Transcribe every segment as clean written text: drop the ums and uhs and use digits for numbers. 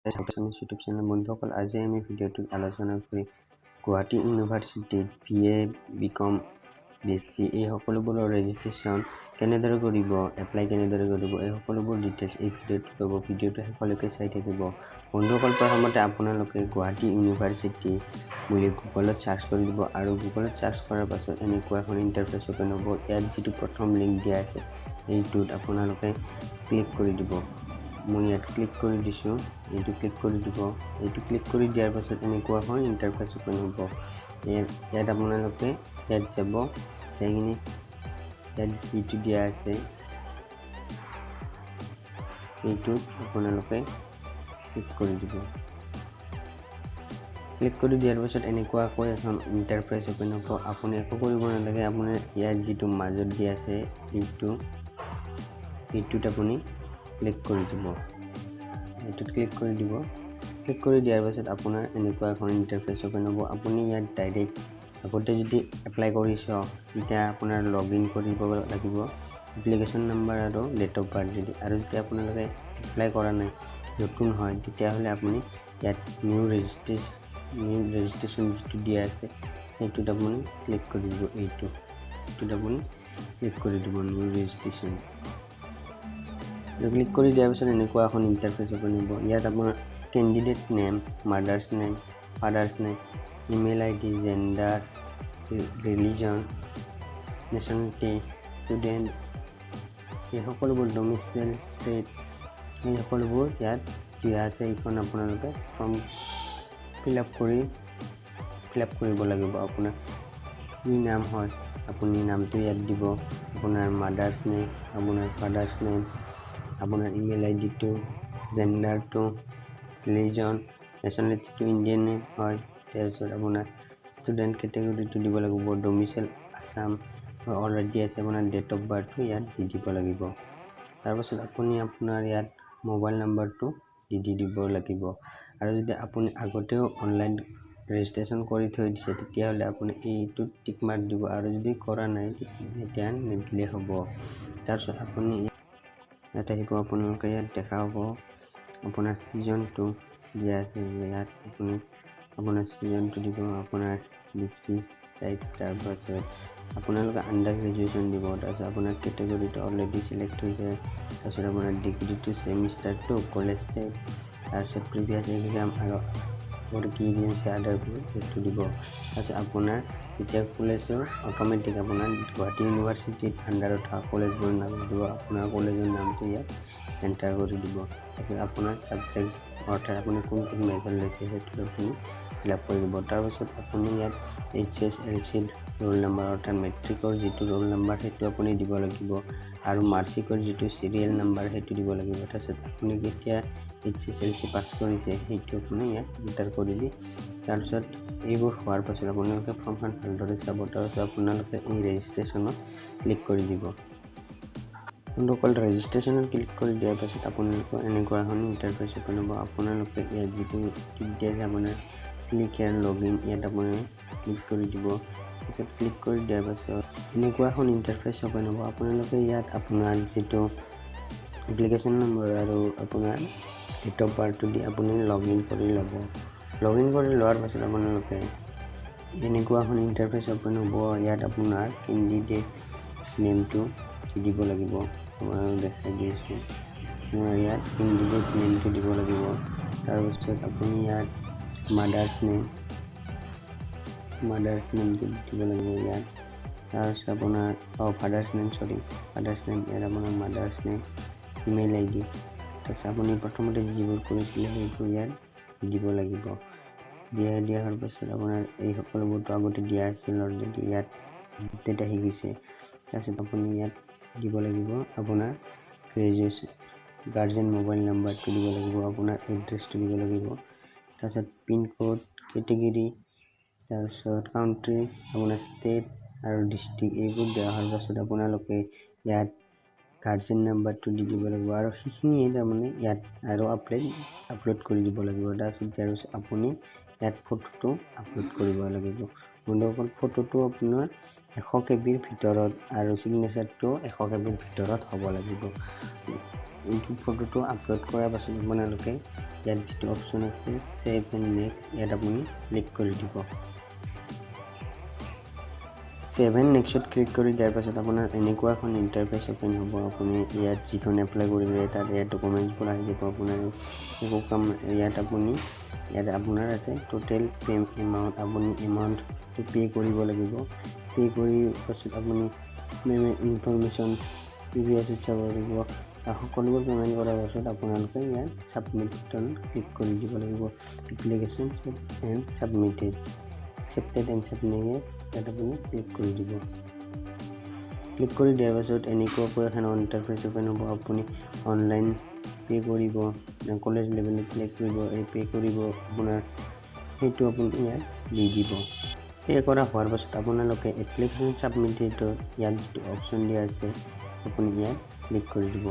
YouTube channel বন্ধুসকল, আজি আমি ভিডিঅ'টোত আলোচনা কৰি গুৱাহাটী ইউনিভাৰ্চিটিত BA, BCom, b.sc এই সকলোবোৰৰ ৰেজিষ্ট্ৰেশ্যন কেনেদৰে কৰিব, এপ্লাই কেনেদৰে কৰিব, এই সকলোবোৰ ডিটেইলছ এই ভিডিঅ'টোত পাব। ভিডিঅ'টো শেষলৈকে চাই থাকিব। বন্ধুসকল, প্ৰথমতে আপোনালোকে গুৱাহাটী ইউনিভাৰ্চিটি বুলি গুগলত চাৰ্চ কৰি দিব আৰু গুগলত চাৰ্চ কৰাৰ পাছত এনেকুৱা এখন ইণ্টাৰফেচ অ'পেন হ'ব। ইয়াত যিটো প্ৰথম লিংক দিয়া আছে এইটোত আপোনালোকে ক্লিক কৰি দিব। মই ইয়াত ক্লিক কৰি দিছোঁ, এইটো ক্লিক কৰি দিব। এইটো ক্লিক কৰি দিয়াৰ পাছত এনেকুৱা এখন ইণ্টাৰফেচ অ'পেন হ'ব। ইয়াত আপোনালোকে ইয়াত যাব, সেইখিনি ইয়াত যিটো দিয়া আছে এইটোত আপোনালোকে ক্লিক কৰি দিব। ক্লিক কৰি দিয়াৰ পাছত এনেকুৱাকৈ এখন ইণ্টাৰফেচ অ'পেন হ'ব। আপুনি একো কৰিব নালাগে, আপোনাৰ ইয়াত যিটো মাজত দিয়া আছে এইটোত আপুনি ক্লিক কৰি দিব। এইটোত ক্লিক কৰি দিব। ক্লিক কৰি দিয়াৰ পাছত আপোনাৰ এনেকুৱা এখন ইণ্টাৰফেচ অ'পেন হ'ব। আপুনি ইয়াত ডাইৰেক্ট আগতে যদি এপ্লাই কৰিছ তেতিয়া আপোনাৰ লগ ইন কৰিব লাগিব, এপ্লিকেশ্যন নাম্বাৰ আৰু ডেট অফ বাৰ্থ দি। আৰু যেতিয়া আপোনালোকে এপ্লাই কৰা নাই, নতুন হয়, তেতিয়াহ'লে আপুনি ইয়াত নিউ ৰেজিষ্ট্ৰেশ্যন যিটো দিয়া আছে সেইটোত আপুনি ক্লিক কৰি দিব। এইটোত আপুনি ক্লিক কৰি দিব নিউ ৰেজিষ্ট্ৰেশ্যন। ক্লিক কৰি দিয়াৰ পিছত এনেকুৱা এখন ইণ্টাৰফেচ অ'পেন হ'ব। ইয়াত আপোনাৰ candidate name, mother's name, father's name, email ID, gender, religion, nationality, student, এই সকলোবোৰ ডমিচাইল ষ্টেট, এই সকলোবোৰ ইয়াত দিয়া আছে। এইখন আপোনালোকে ফৰ্ম ফিল আপ কৰিব লাগিব। আপোনাৰ কি নাম হয় আপুনি নামটো ইয়াত দিব, আপোনাৰ মাদাৰ্ছ নেম, আপোনাৰ ফাদাৰ্ছ নেম, আপোনাৰ ইমেইল IDটো, জেণ্ডাৰটো, ৰিলিজন, নেশ্যনেলিটিটো ইণ্ডিয়ান হয়, তাৰপিছত আপোনাৰ ষ্টুডেণ্ট কেটেগৰীটো দিব লাগিব, ডমিচাইল আছাম অলৰেডি আছে, আপোনাৰ ডেট অফ বাৰ্থটো ইয়াত দি দিব লাগিব। তাৰপাছত আপুনি আপোনাৰ ইয়াত মোবাইল নাম্বাৰটো দি দিব লাগিব। আৰু যদি আপুনি আগতেও অনলাইন ৰেজিষ্ট্ৰেশ্যন কৰি থৈ দিছে তেতিয়াহ'লে আপুনি এইটোত টিক মাৰ্ক দিব, আৰু যদি কৰা নাই তেতিয়া নিদিলে হ'ব। তাৰপিছত আপুনি ইয়াত আহিব, আপোনালোকে ইয়াত দেখা হ'ব আপোনাৰ ছিজনটো দিয়া আছে। ইয়াত আপুনি আপোনাৰ ছিজনটো দিব, আপোনাৰ ডিগ্ৰী টাইপ, তাৰপাছত আপোনালোকে আণ্ডাৰ গ্ৰেজুৱেশ্যন দিব, তাৰপিছত আপোনাৰ কেটেগৰীটো অলৰেডি চিলেক্ট হৈছে, তাৰপিছত আপোনাৰ ডিগ্ৰীটো ছেমিষ্টাৰটো কলেজ টাইপ, তাৰপিছত প্ৰিভিয়াছ এক্সাম আৰু কি দিছে আদাৰবোৰ সেইটো দিব। তাৰপিছত আপোনাৰ এতিয়া কলেজৰ অট'মেটিক আপোনাৰ গুৱাহাটী ইউনিভাৰ্চিটিত আণ্ডাৰত থকা কলেজবোৰৰ নাম দিব, আপোনাৰ কলেজৰ নামটো ইয়াত এণ্টাৰ কৰি দিব। তাৰপিছত আপোনাৰ ছাবজেক্ট অৰ্থাৎ আপুনি কোনটো মেজৰ লৈছে সেইটো আপুনি ফিল আপ কৰি দিব। তাৰপিছত আপুনি ইয়াত HSLC ৰোল নাম্বাৰ অৰ্থাৎ মেট্ৰিকৰ যিটো ৰোল নাম্বাৰ সেইটো আপুনি দিব লাগিব, আৰু মাৰ্কশ্বিটৰ যিটো চিৰিয়েল নাম্বাৰ সেইটো দিব লাগিব। তাৰপিছত আপুনি কেতিয়া HSLC পাছ কৰিছে সেইটো আপুনি ইয়াত এণ্টাৰ কৰি দি, তাৰপিছত এইবোৰ হোৱাৰ পাছত আপোনালোকে ফৰ্মখন ভালদৰে চাব। তাৰপিছত আপোনালোকে এই ৰেজিষ্ট্ৰেশ্যনত ক্লিক কৰি দিব। বন্ধুসকল, ৰেজিষ্ট্ৰেশ্যনত ক্লিক কৰি দিয়াৰ পাছত আপোনালোকৰ এনেকুৱা এখন ইণ্টাৰফেচ অ'পেন হ'ব। আপোনালোকে ইয়াত যিটো টিক দিয়া আছে আপোনাৰ ক্লিক হেয়াৰ লগ ইন, ইয়াত আপুনি ক্লিক কৰি দিব। তাৰপিছত ক্লিক কৰি দিয়াৰ পাছত এনেকুৱা এখন ইণ্টাৰফেচ অ'পেন হ'ব। আপোনালোকে ইয়াত আপোনাৰ যিটো এপ্লিকেশ্যন নম্বৰ আৰু আপোনাৰ ডেট অফ বাৰ্থটো দি আপুনি লগ ইন কৰি ল'ব। লগ ইন কৰি লোৱাৰ পাছত আপোনালোকে এনেকুৱা এখন ইণ্টাৰফেচ অ'পেন হ'ব। ইয়াত আপোনাৰ কেণ্ডিডেট নেমটো দিব লাগিব, মই দেখাই দি আছোঁ। আপোনাৰ ইয়াত কেণ্ডিডেট নেমটো দিব লাগিব। তাৰপিছত আপুনি ইয়াত মাদাৰ্ছ নেমটো দিব লাগিব ইয়াত। তাৰপিছত আপোনাৰ ফাদাৰ্ছ নেম ইয়াত আপোনাৰ মাদাৰ্ছ নেম, ইমেইল ID, তাৰপিছত আপুনি প্ৰথমতে যিবোৰ কৰিছিলে সেইবোৰ ইয়াত দিব লাগিব। দিয়া হোৱাৰ পাছত আপোনাৰ এই সকলোবোৰতো আগতে দিয়া আছিল অলৰেডি, ইয়াত আপডেট আহি গৈছে। তাৰপিছত আপুনি ইয়াত দিব লাগিব আপোনাৰ গাৰ্জেন মোবাইল নাম্বাৰটো দিব লাগিব, আপোনাৰ এড্ৰেছটো দিব লাগিব, তাৰপিছত পিনক'ড, কেটেগৰী, তাৰপিছত কাউণ্ট্ৰি, আপোনাৰ ষ্টেট আৰু ডিষ্ট্ৰিক্ট এইবোৰ দিয়া হোৱাৰ পাছত আপোনালোকে ইয়াত গাৰ্জেন নাম্বাৰটো দি দিব লাগিব, আৰু সেইখিনিয়ে তাৰমানে ইয়াত আৰু আপলোড কৰি দিব লাগিব। তাৰপিছত আপুনি ইয়াত ফটোটো আপলোড কৰিব লাগিব। বন্ধুসকল, ফটোটো আপোনাৰ 100 KB ভিতৰত আৰু ছিগনেচাৰটো 100 KB ভিতৰত হ'ব লাগিব। এইটো ফটোটো আপলোড কৰাৰ পাছত আপোনালোকে ইয়াত যিটো অপশ্যন আছে ছেভ এণ্ড নেক্সট, ইয়াত আপুনি ক্লিক কৰি দিব। ছেভ এণ্ড নেক্সটত ক্লিক কৰি দিয়াৰ পাছত আপোনাৰ এনেকুৱা এখন ইণ্টাৰফেচ অপেন হ'ব। আপুনি ইয়াত যিখন এপ্লাই কৰিলে তাত ইয়াত ডকুমেণ্টছবোৰ আহি যাব। আপোনাৰ একো কাম ইয়াত আপোনাৰ আছে টোটেল এমাউণ্ট, আপুনি এমাউণ্টটো পে' কৰিব লাগিব। পে' কৰি পাছত আপুনি পে'মেণ্ট ইনফৰমেশ্যন প্ৰিভিয়াছত চাব লাগিব। সকলোবোৰ পে'মেণ্ট কৰাৰ পাছত আপোনালোকে ইয়াত ছাবমিট বাটনত ক্লিক কৰি দিব লাগিব। Application and submitted, accepted and submitted, ইয়াত আপুনি ক্লিক কৰি দিব। ক্লিক কৰি দিয়াৰ পাছত এনেকুৱাকৈ এখন ইণ্টাৰফেচ অপেন হ'ব। আপুনি অনলাইন পে' কৰিব, কলেজ লেভেলত ক্লিক কৰিব, পে' কৰিব, আপোনাৰ সেইটো আপুনি ইয়াত দি দিব। পে' কৰা হোৱাৰ পাছত আপোনালোকে এপ্লিকেশ্যন ছাবমিটেডৰ ইয়াত যিটো অপশ্যন দিয়া আছে আপুনি ইয়াত ক্লিক কৰি দিব।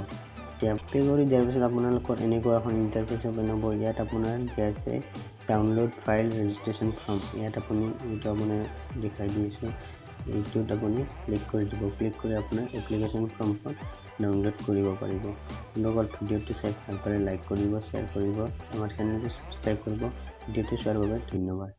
এতিয়া পে' কৰি দিয়াৰ পিছত আপোনালোকৰ এনেকুৱা এখন ইণ্টাৰফেচ অপেন হ'ব। ইয়াত আপোনাৰ দিয়া আছে ডাউনলোড ফাইল ৰেজিষ্ট্ৰেশ্যন ফৰ্ম, ইয়াত আপুনি এইটো আপোনাৰ দেখাই দি আছোঁ, এইটোত আপুনি ক্লিক কৰি দিব। ক্লিক কৰি আপোনাৰ এপ্লিকেশ্যন ফৰ্মখন ডাউনলোড কৰিব পাৰিব। লগৰ ভিডিঅ'টো চাই ভাল পালে লাইক কৰিব, শ্বেয়াৰ কৰিব, আমাৰ চেনেলটো ছাবস্ক্ৰাইব কৰিব। ভিডিঅ'টো চোৱাৰ বাবে ধন্যবাদ।